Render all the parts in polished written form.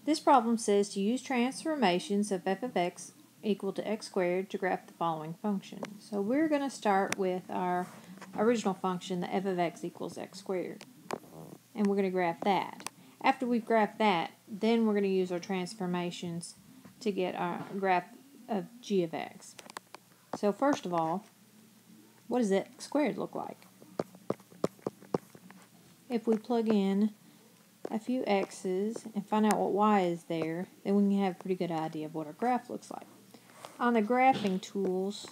This problem says to use transformations of f of x equal to x squared to graph the following function. So we're going to start with our original function, the f of x equals x squared. And we're going to graph that. After we've graphed that, then we're going to use our transformations to get our graph of g of x. So first of all, what does x squared look like? If we plug in a few x's and find out what y is there, then we can have a pretty good idea of what our graph looks like. On the graphing tools,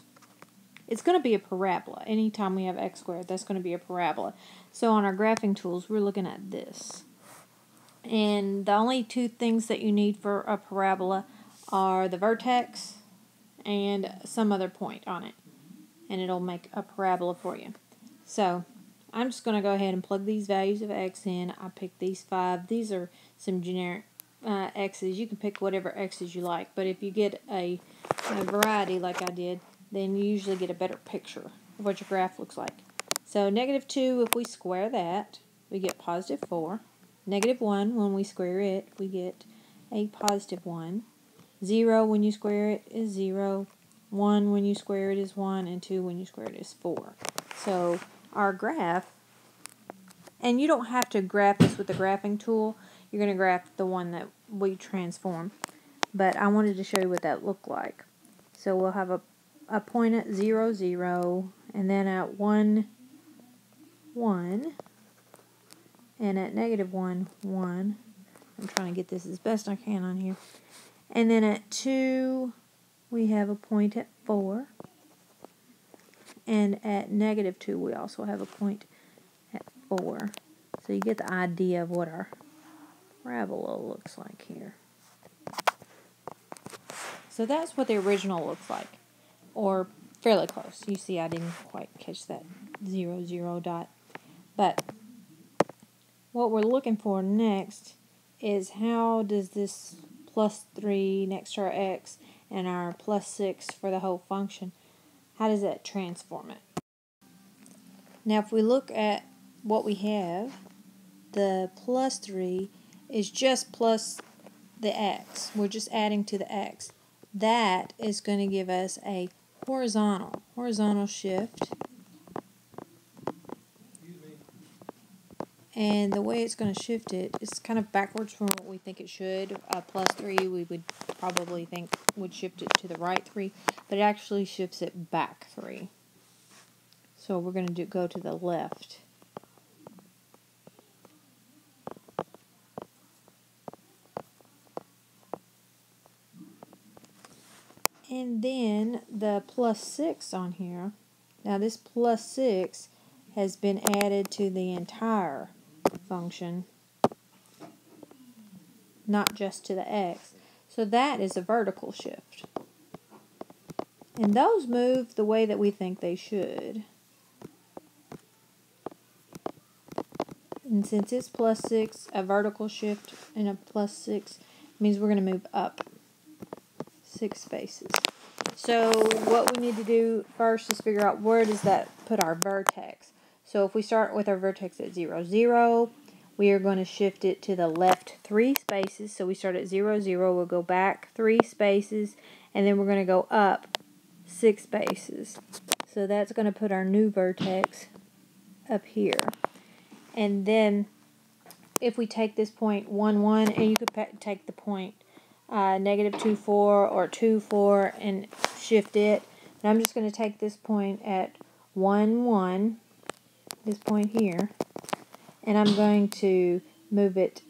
it's going to be a parabola. Anytime we have x squared, that's going to be a parabola. So on our graphing tools, we're looking at this. And the only two things that you need for a parabola are the vertex and some other point on it. And it'll make a parabola for you. So I'm just going to go ahead and plug these values of x in. I picked these 5. These are some generic x's. You can pick whatever x's you like. But if you get a variety like I did, then you usually get a better picture of what your graph looks like. So -2, if we square that, we get +4. -1, when we square it, we get a +1. 0, when you square it, is 0. 1, when you square it, is 1. And 2, when you square it, is 4. So our graph, and you don't have to graph this with the graphing tool. You're going to graph the one that we transform. But I wanted to show you what that looked like. So we'll have a point at 0, 0, and then at 1, 1, and at -1, 1. I'm trying to get this as best I can on here. And then at 2, we have a point at 4. And at -2, we also have a point at 4. So you get the idea of what our parabola looks like here. So that's what the original looks like, or fairly close. You see I didn't quite catch that 0, 0 dot. But what we're looking for next is how does this +3 next to our x and our +6 for the whole function, how does that transform it? Now if we look at what we have, the +3 is just plus the x. We're just adding to the x. That is going to give us a horizontal shift. And the way it's going to shift it is kind of backwards from what we think it should. +3 we would probably think would shift it to the right 3, but it actually shifts it back 3. So we're going to go to the left. And then the +6 on here. Now this +6 has been added to the entire function, not just to the x. So that is a vertical shift. And those move the way that we think they should. And since it's +6, a vertical shift and a +6 means we're going to move up 6 spaces. So what we need to do first is figure out where does that put our vertex. So if we start with our vertex at 0, 0, we are going to shift it to the left 3 spaces. So we start at 0, 0, we'll go back 3 spaces, and then we're going to go up 6 spaces. So that's going to put our new vertex up here. And then if we take this point 1, 1, and you could take the point -2, 4 or 2, 4 and shift it. And I'm just going to take this point at 1, 1, this point here, and I'm going to move it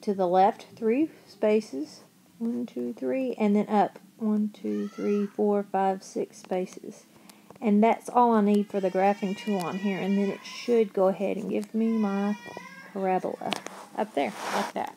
to the left 3 spaces, 1, 2, 3, and then up 1, 2, 3, 4, 5, 6 spaces. And that's all I need for the graphing tool on here, and then it should go ahead and give me my parabola up there, like that.